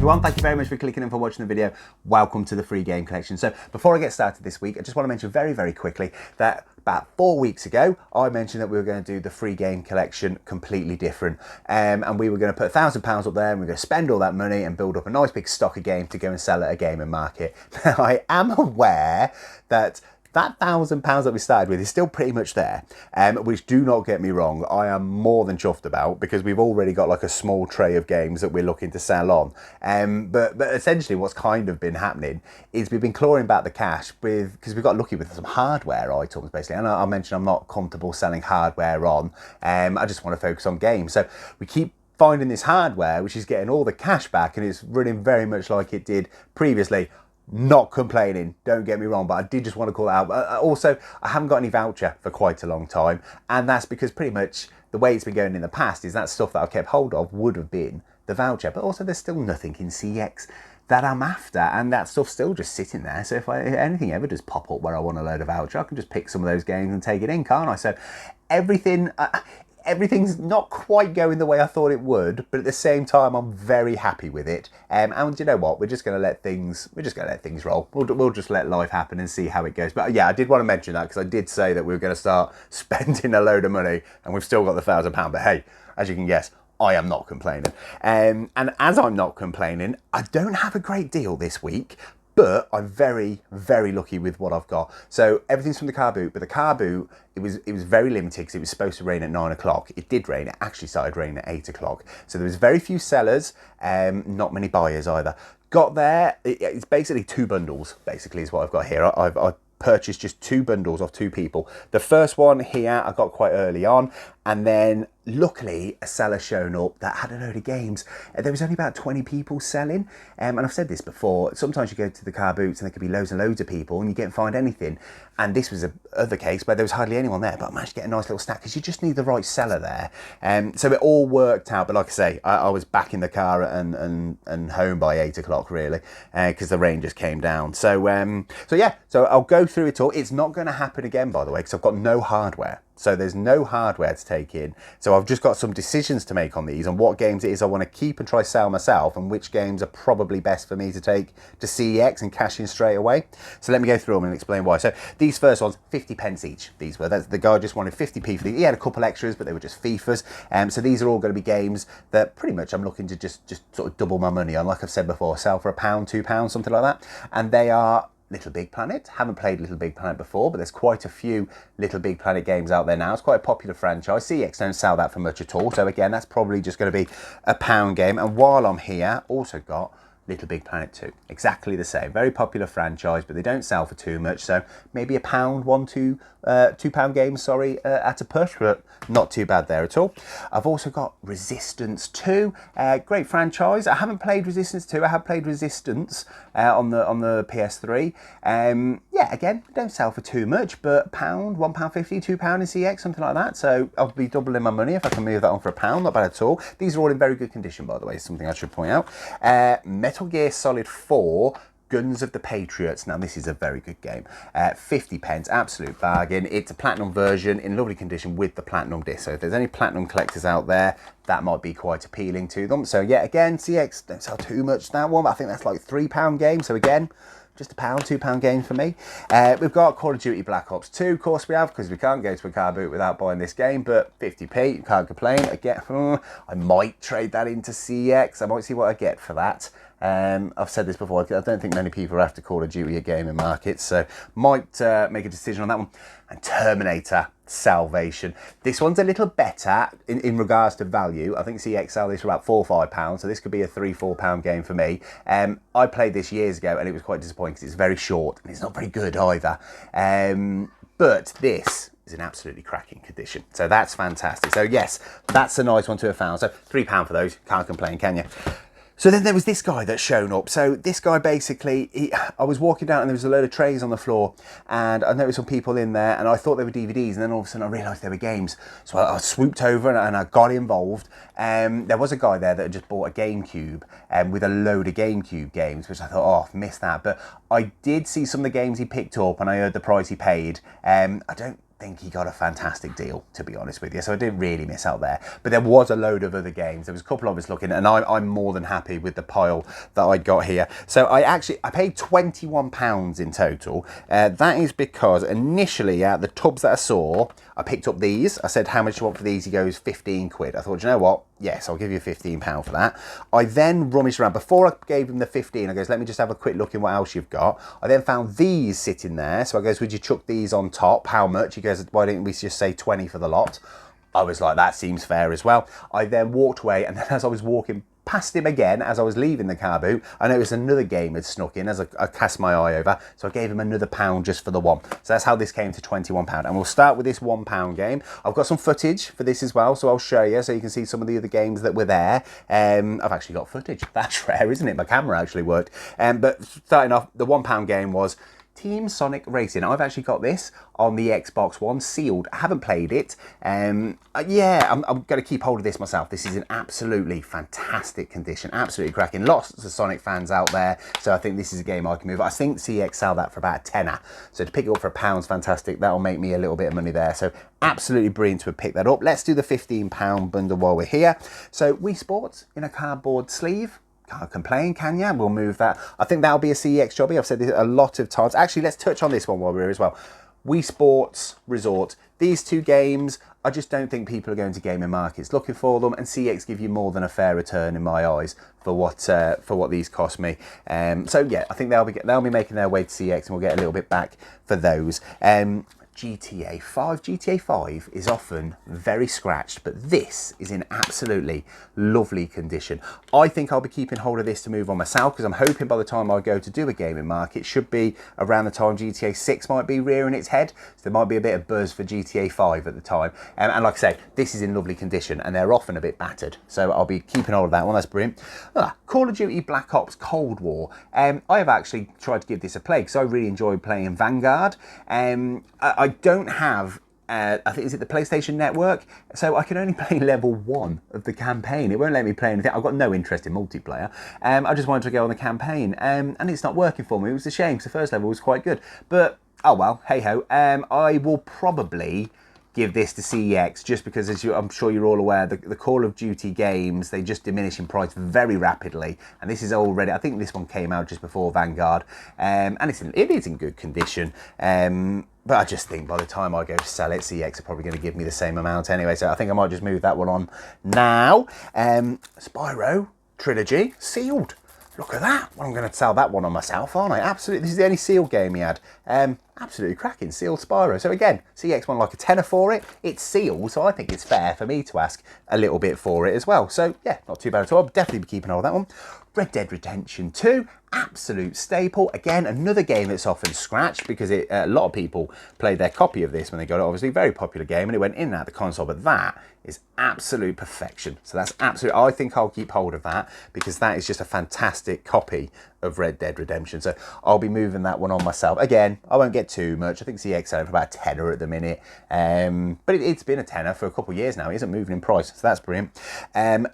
everyone, thank you very much for clicking and for watching the video. Welcome to the free game collection. So before I get started this week, I just want to mention very quickly that about 4 weeks ago, I mentioned that we were going to do the free game collection completely different. And we were going to put £1,000 up there and we we're going to spend all that money and build up a nice big stock of games to go and sell at a gaming market. Now, I am aware that that £1,000 that we started with is still pretty much there, which, do not get me wrong, I am more than chuffed about, because we've already got like a small tray of games that we're looking to sell on. But essentially what's kind of been happening is we've been clawing back the cash because we got lucky with some hardware items basically. And I mentioned I'm not comfortable selling hardware on. I just want to focus on games. So we keep finding this hardware which is getting all the cash back, and it's running very much like it did previously. Not complaining, don't get me wrong, but I did just want to call it out. Also, I haven't got any voucher for quite a long time, and that's because pretty much the way it's been going in the past is that stuff that I've kept hold of would have been the voucher, but also there's still nothing in CEX that I'm after, and that stuff's still just sitting there. So if anything ever does pop up where I want a load of voucher, I can just pick some of those games and take it in, can't I? So everything's not quite going the way I thought it would, but at the same time, I'm very happy with it. And you know what? We're just going to let things roll. We'll just let life happen and see how it goes. But yeah, I did want to mention that because I did say that we were going to start spending a load of money, and we've still got the £1,000. But hey, as you can guess, I am not complaining. And as I'm not complaining, I don't have a great deal this week, but I'm very lucky with what I've got. So everything's from the CARBOOT, but the CARBOOT, it was very limited because it was supposed to rain at 9 o'clock. It did rain. It actually started raining at 8 o'clock. So there was very few sellers, not many buyers either. Got there, it's basically 2 bundles, basically is what I've got here. I've purchased just 2 bundles off 2 people. The first one here I got quite early on, and then luckily a seller shown up that had a load of games. There was only about 20 people selling, and I've said this before, sometimes you go to the CARBOOTs and there could be loads and loads of people and you can't find anything, and this was another case where there was hardly anyone there, but I managed to get a nice little stack because you just need the right seller there. So it all worked out, but like I say, I was back in the car and home by 8 o'clock really, because the rain just came down. So yeah, so I'll go through it all. It's not going to happen again, by the way, because I've got no hardware. So there's no hardware to take in. So I've just got some decisions to make on these and what games it is I want to keep and try sell myself, and which games are probably best for me to take to CEX and cash in straight away. So let me go through them and explain why. So these first ones, 50p each. These were, the guy just wanted 50p for these. He had a couple extras, but they were just FIFAs. So these are all going to be games that pretty much I'm looking to just sort of double my money on. Like I've said before, sell for £1, £2, something like that. And they are Little Big Planet. Haven't played Little Big Planet before, but there's quite a few Little Big Planet games out there now. It's quite a popular franchise. CEX don't sell that for much at all. So again, that's probably just going to be a £1 game. And while I'm here, also got Little Big Planet 2. Exactly the same. Very popular franchise, but they don't sell for too much. So maybe a £1, £2 game, sorry, at a push, but not too bad there at all. I've also got Resistance 2. Great franchise. I haven't played Resistance 2. I have played Resistance on the PS3. Yeah, again, don't sell for too much, but £1, £1.50, £2 in CEX, something like that. So I'll be doubling my money if I can move that on for £1. Not bad at all. These are all in very good condition, by the way, something I should point out. Metal Gear Solid 4, Guns of the Patriots. Now this is a very good game. 50p, absolute bargain. It's a platinum version in lovely condition with the platinum disc. So if there's any platinum collectors out there, that might be quite appealing to them. So yeah, again, CEX don't sell too much that one, but I think that's like £3 game. So again, just £1, £2 game for me. We've got Call of Duty Black Ops 2, of course we have, because we can't go to a CARBOOT without buying this game, but 50p, you can't complain. Again, I might trade that into CEX. I might see what I get for that. I've said this before, I don't think many people are after Call of Duty a gaming market, so might make a decision on that one. And Terminator Salvation. This one's a little better in regards to value. I think CEX sell this for about £4 or £5, so this could be a £3 or £4 game for me. I played this years ago and it was quite disappointing because it's very short and it's not very good either. But this is in absolutely cracking condition, so that's fantastic. So yes, that's a nice one to have found. So £3 for those, can't complain, can you? So then there was this guy that's shown up. So this guy basically, I was walking down and there was a load of trays on the floor, and I noticed some people in there and I thought they were DVDs, and then all of a sudden I realised they were games. So I swooped over and I got involved. There was a guy there that had just bought a GameCube with a load of GameCube games, which I thought, oh, missed that. But I did see some of the games he picked up and I heard the price he paid. I don't think he got a fantastic deal, to be honest with you. So I didn't really miss out there. But there was a load of other games. There was a couple of us looking, and I'm more than happy with the pile that I got here. So I paid £21 in total. That is because initially out the tubs that I saw, I picked up these. I said, how much do you want for these? He goes, 15 quid. I thought, you know what? Yes, I'll give you £15 for that. I then rummaged around. Before I gave him the 15, I goes, let me just have a quick look in what else you've got. I then found these sitting there. So I goes, would you chuck these on top? How much? He goes, why didn't we just say 20 for the lot? I was like, that seems fair as well. I then walked away, and then as I was walking past him again, as I was leaving the car boot, I noticed another game had snuck in as I cast my eye over, so I gave him another £1 just for the one. So that's how this came to £21, and we'll start with this £1 game. I've got some footage for this as well, so I'll show you so you can see some of the other games that were there. I've actually got footage. That's rare, isn't it? My camera actually worked. But starting off, the £1 game was Team Sonic Racing. I've actually got this on the Xbox One, sealed. I haven't played it. Yeah, I'm going to keep hold of this myself. This is in absolutely fantastic condition, absolutely cracking. Lots of Sonic fans out there, so I think this is a game I can move. I think CEX sell that for about a tenner, so to pick it up for £1 is fantastic. That'll make me a little bit of money there, so absolutely brilliant to have picked that up. Let's do the £15 bundle while we're here. So Wii Sports in a cardboard sleeve. Can't complain, can ya? We'll move that. I think that'll be a CEX jobby. I've said this a lot of times. Actually, let's touch on this one while we're here as well. Wii Sports Resort. These two games, I just don't think people are going to gaming markets looking for them, and CEX give you more than a fair return in my eyes for what these cost me. So yeah, I think they'll be making their way to CEX, and we'll get a little bit back for those. GTA 5. GTA 5 is often very scratched, but this is in absolutely lovely condition. I think I'll be keeping hold of this to move on myself, because I'm hoping by the time I go to do a gaming market, it should be around the time GTA 6 might be rearing its head. So there might be a bit of buzz for GTA 5 at the time. And like I say, this is in lovely condition, and they're often a bit battered. So I'll be keeping hold of that one. That's brilliant. Call of Duty Black Ops Cold War. I have actually tried to give this a play, because I really enjoyed playing Vanguard. I don't have, I think, is it the PlayStation Network? So I can only play level 1 of the campaign. It won't let me play anything. I've got no interest in multiplayer. I just wanted to go on the campaign, and it's not working for me. It was a shame, because the first level was quite good. But, oh well, hey-ho. I will probably give this to CEX, just because, as I'm sure you're all aware, the Call of Duty games, they just diminish in price very rapidly, and this is already, I think this one came out just before Vanguard, and it is in good condition, but I just think by the time I go to sell it, CEX are probably going to give me the same amount anyway, so I think I might just move that one on now. Spyro Trilogy, sealed. Look at that. Well, I'm going to sell that one on myself, aren't I? Absolutely. This is the only sealed game he had. Absolutely cracking. Sealed Spyro. So again, CEX won like a tenner for it. It's sealed, so I think it's fair for me to ask a little bit for it as well. So yeah, not too bad at all. I'll definitely be keeping hold of that one. Red Dead Redemption 2. Absolute staple. Again, another game that's often scratched, because a lot of people played their copy of this when they got it. Obviously, very popular game, and it went in and out of the console, but that is absolute perfection. So that's absolute. I think I'll keep hold of that, because that is just a fantastic copy of Red Dead Redemption. So I'll be moving that one on myself. Again, I won't get too much. I think CEX selling for about a tenner at the minute. But it's been a tenner for a couple of years now. It isn't moving in price, so that's brilliant.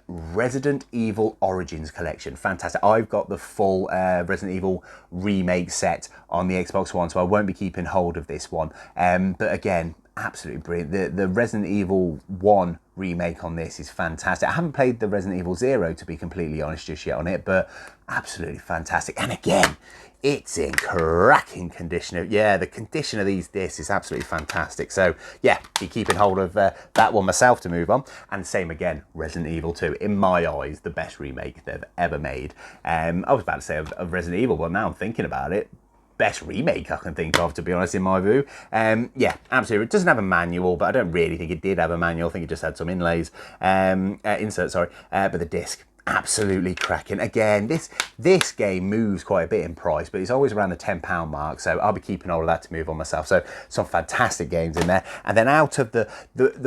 Resident Evil Origins Collection. Fantastic. I've got the full Resident Evil remake set on the Xbox One, so I won't be keeping hold of this one. But again, absolutely brilliant. The Resident Evil 1 remake on this is fantastic. I haven't played the Resident Evil 0, to be completely honest, just yet on it, but absolutely fantastic. And again, it's in cracking condition. Yeah, the condition of these discs is absolutely fantastic. So yeah, be keeping hold of that one myself to move on. And same again, Resident Evil 2, in my eyes, the best remake they've ever made. I was about to say of Resident Evil, but now I'm thinking about it, best remake I can think of, to be honest, in my view. Yeah, absolutely. It doesn't have a manual, but I don't really think it did have a manual. I think it just had some inlays, inserts, sorry. But the disc, absolutely cracking. Again, this game moves quite a bit in price, but it's always around the £10 mark, so I'll be keeping all of that to move on myself. So some fantastic games in there. And then out of the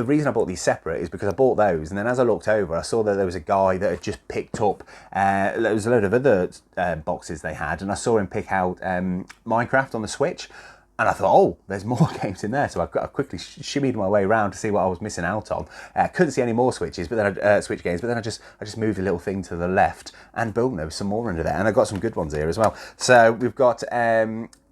reason I bought these separate is because I bought those, and then as I looked over, I saw that there was a guy that had just picked up, there was a load of other boxes they had, and I saw him pick out Minecraft on the Switch. And I thought, oh, there's more games in there. So I quickly shimmied my way around to see what I was missing out on. Couldn't see any more Switches, but then Switch games. But then I just moved a little thing to the left, and boom, there was some more under there. And I got some good ones here as well. So we've got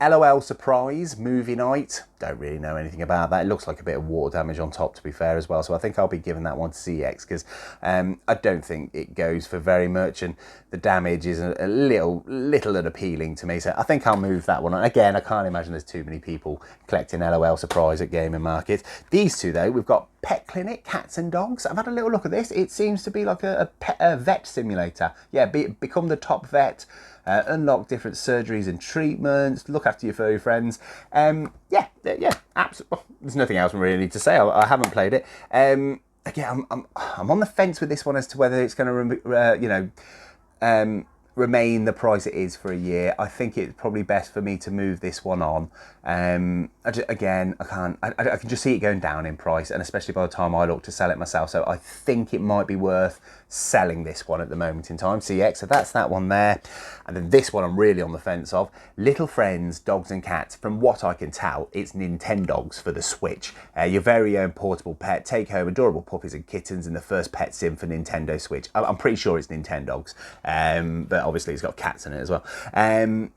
LOL Surprise Movie Night. Don't really know anything about that. It looks like a bit of water damage on top, to be fair, as well. So I think I'll be giving that one to CEX because I don't think it goes for very much, and the damage is a little unappealing to me. So I think I'll move that one on. Again, I can't imagine there's too many people collecting LOL Surprise at gaming markets. These two, though, we've got Pet Clinic, Cats and Dogs. I've had a little look at this. It seems to be like a vet simulator. Yeah, become the top vet. Unlock different surgeries and treatments, look after your furry friends. Yeah, absolutely. There's nothing else I really need to say. I haven't played it. Again, I'm on the fence with this one as to whether it's going to, remain the price it is for a year. I think it's probably best for me to move this one on. I can just see it going down in price, and especially by the time I look to sell it myself. So I think it might be worth selling this one at the moment in time. CEX, so that's that one there. And then this one I'm really on the fence of. Little Friends, Dogs and Cats. From what I can tell, it's Nintendogs for the Switch. Your very own portable pet. Take home adorable puppies and kittens in the first pet sim for Nintendo Switch. I'm pretty sure it's Nintendogs, but obviously it's got cats in it as well.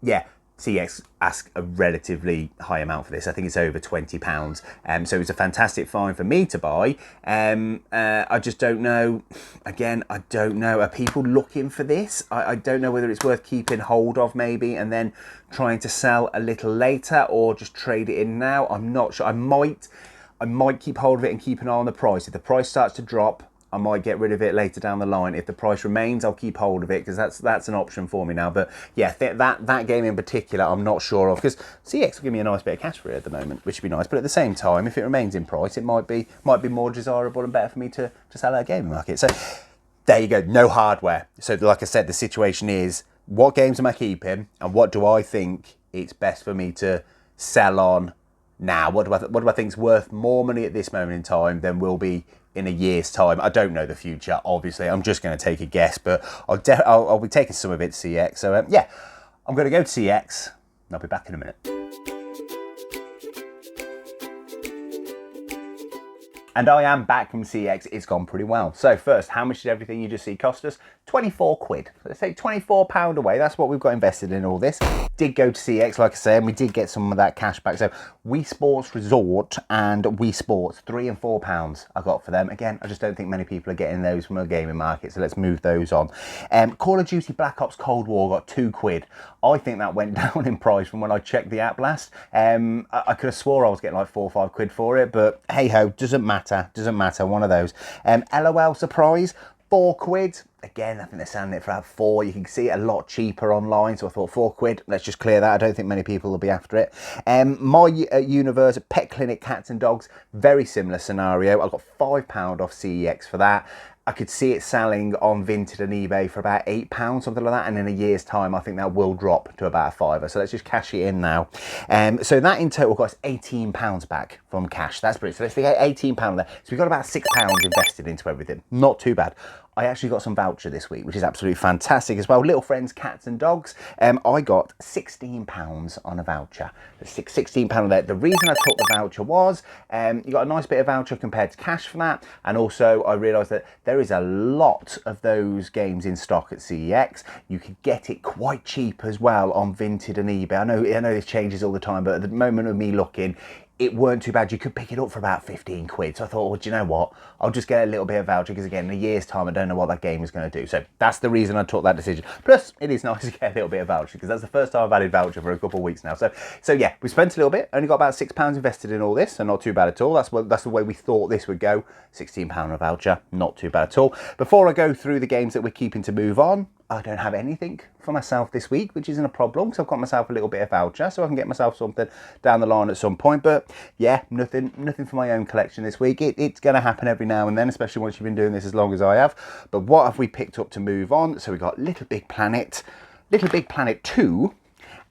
Yeah. CEX ask a relatively high amount for this. I think it's over £20. So it's a fantastic find for me to buy. I just don't know. Again, I don't know. Are people looking for this? I don't know whether it's worth keeping hold of maybe and then trying to sell a little later or just trade it in now. I'm not sure. I might keep hold of it and keep an eye on the price. If the price starts to drop, I might get rid of it later down the line. If the price remains, I'll keep hold of it because that's an option for me now. But yeah, that game in particular, I'm not sure of because CEX will give me a nice bit of cash for it at the moment, which would be nice. But at the same time, if it remains in price, it might be more desirable and better for me to sell at a gaming market. So there you go, no hardware. So like I said, the situation is what games am I keeping and what do I think it's best for me to sell on now? What do I think is worth more money at this moment in time than will be in a year's time? I don't know the future, obviously. I'm just going to take a guess, but I'll be taking some of it to CEX. So yeah, I'm going to go to CEX and I'll be back in a minute. And I am back from CEX. It's gone pretty well. So first, how much did everything you just see cost us? 24 quid. So let's take £24 away. That's what we've got invested in all this. Did go to CEX, like I said, and we did get some of that cash back. So Wii Sports Resort and Wii Sports, £3 and £4 I got for them. Again, I just don't think many people are getting those from a gaming market. So let's move those on. Call of Duty Black Ops Cold War got 2 quid. I think that went down in price from when I checked the app last. I could have swore I was getting like 4 or 5 quid for it, but hey ho, doesn't matter, one of those. LOL Surprise, 4 quid. Again, I think they're selling it for about 4. You can see it a lot cheaper online, so I thought 4 quid. Let's just clear that. I don't think many people will be after it. My Universe, Pet Clinic, Cats and Dogs, very similar scenario. I got £5 off CEX for that. I could see it selling on Vinted and eBay for about £8, something like that. And in a year's time, I think that will drop to about a £5. So let's just cash it in now. So that in total got us £18 back from cash. That's brilliant. So let's get £18 there. So we've got about £6 invested into everything. Not too bad. I actually got some voucher this week, which is absolutely fantastic as well. Little Friends, Cats and Dogs. I got £16 on a voucher. £16 there. The reason I took the voucher was you got a nice bit of voucher compared to cash for that. And also I realised that there is a lot of those games in stock at CEX. You could get it quite cheap as well on Vinted and eBay. I know this changes all the time, but at the moment of me looking, it weren't too bad. You could pick it up for about 15 quid. So I thought, well, do you know what? I'll just get a little bit of voucher because again, in a year's time, I don't know what that game is going to do. So that's the reason I took that decision. Plus, it is nice to get a little bit of voucher because that's the first time I've added voucher for a couple of weeks now. So yeah, we spent a little bit. Only got about £6 invested in all this, so not too bad at all. That's the way we thought this would go. £16 of voucher, not too bad at all. Before I go through the games that we're keeping to move on, I don't have anything for myself this week, which isn't a problem because I've got myself a little bit of voucher so I can get myself something down the line at some point. But yeah, nothing for my own collection this week. It's going to happen every now and then, especially once you've been doing this as long as I have. But what have we picked up to move on? So we got Little Big Planet 2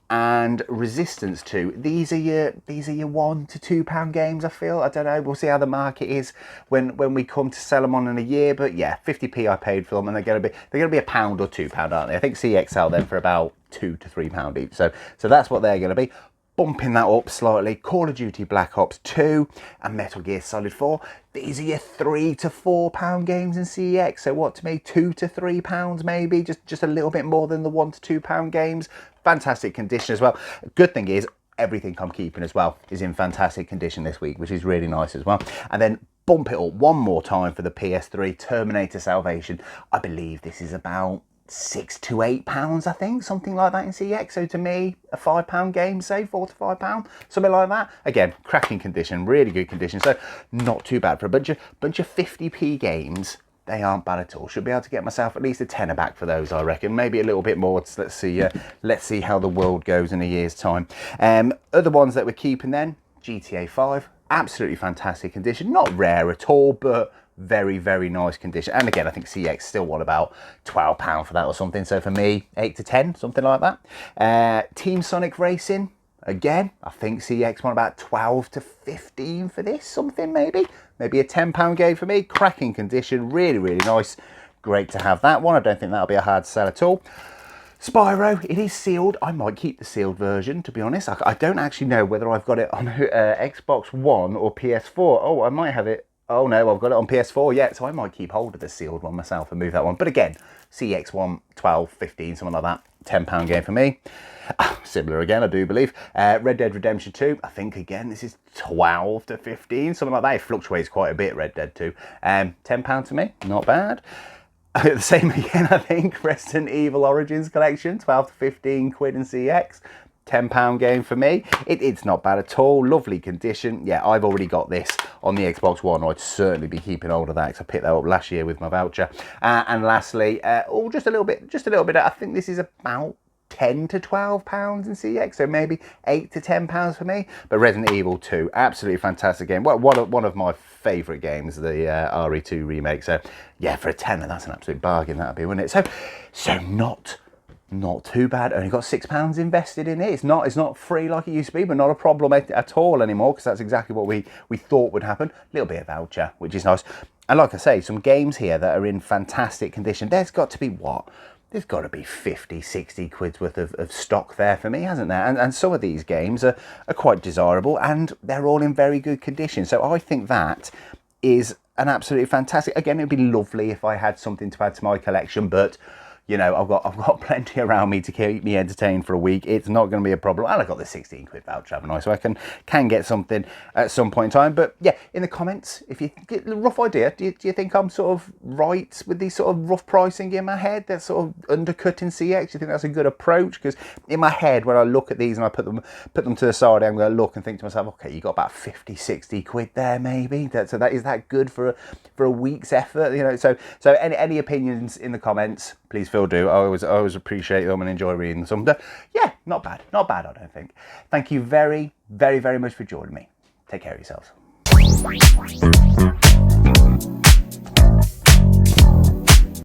and Resistance 2. These are your £1 to £2 games, I feel. I don't know. We'll see how the market is when we come to sell them on in a year. But yeah, 50p I paid for them, and they're gonna be £1 or £2, aren't they? I think CEX sell them for about £2 to £3 each. So that's what they're gonna be. Bumping that up slightly, Call of Duty Black Ops 2 and Metal Gear Solid 4. These are your £3 to £4 games in CEX. So what to me, £2 to £3 maybe, just a little bit more than the £1 to £2 games. Fantastic condition as well. Good thing is, everything I'm keeping as well is in fantastic condition this week, which is really nice as well. And then bump it up one more time for the PS3 Terminator Salvation. I believe this is about £6 to £8, I think, something like that in CEX. So to me, a £5 game, say £4 to £5, something like that. Again, cracking condition, really good condition. So not too bad for a bunch of 50p games. They aren't bad at all. Should be able to get myself at least a tenner back for those, I reckon. Maybe a little bit more. Let's see how the world goes in a year's time. Other ones that we're keeping then, GTA 5, absolutely fantastic condition. Not rare at all, but very, very nice condition. And again, I think CEX still want about £12 for that or something. So for me, 8 to 10, something like that. Team Sonic Racing, again, I think CEX want about 12 to 15 for this, something maybe a £10 game for me. Cracking condition, really, really nice. Great to have that one. I don't think that'll be a hard sell at all. Spyro, it is sealed. I might keep the sealed version, to be honest. I don't actually know whether I've got it on Xbox One or PS4. Oh, I might have it. Oh no, I've got it on PS4 yet, so I might keep hold of the sealed one myself and move that one. But again, CEX one, 12, 15, something like that. £10 game for me. Similar again, I do believe. Red Dead Redemption 2, I think again, this is 12 to 15, something like that. It fluctuates quite a bit, Red Dead 2. £10 to me, not bad. The same again, I think. Resident Evil Origins Collection, 12 to 15 quid in CEX. £10 game for me. It's not bad at all. Lovely condition. Yeah, I've already got this on the Xbox One. I'd certainly be keeping hold of that because I picked that up last year with my voucher. And lastly, just a little bit. I think this is about £10 to £12 in CEX, so maybe £8 to £10 for me. But Resident Evil 2, absolutely fantastic game. Well, one of my favourite games, the RE2 remake. So yeah, for a tenner, that's an absolute bargain. That'd be, wouldn't it? So not too bad. Only got £6 invested in it. It's not free like it used to be, but not a problem at all anymore, because that's exactly what we thought would happen. A little bit of voucher, which is nice. And like I say, some games here that are in fantastic condition. There's got to be what? There's got to be 50, 60 quid's worth of stock there for me, hasn't there? And some of these games are quite desirable, and they're all in very good condition. So I think that is an absolutely fantastic. Again, it'd be lovely if I had something to add to my collection, but you know, I've got plenty around me to keep me entertained for a week. It's not going to be a problem. And I got the 16 quid voucher, haven't I? So I can get something at some point in time. But yeah, in the comments, if you get a rough idea, do you think I'm sort of right with these sort of rough pricing in my head? That's sort of undercutting CEX. Do you think that's a good approach? Because in my head, when I look at these and I put them to the side, I'm going to look and think to myself, okay, you got about 50, 60 quid there, maybe. Is that good for a week's effort? You know, so any opinions in the comments, please feel do. I always appreciate them and enjoy reading them. Yeah, not bad, I don't think. Thank you very, very, very much for joining me. Take care of yourselves.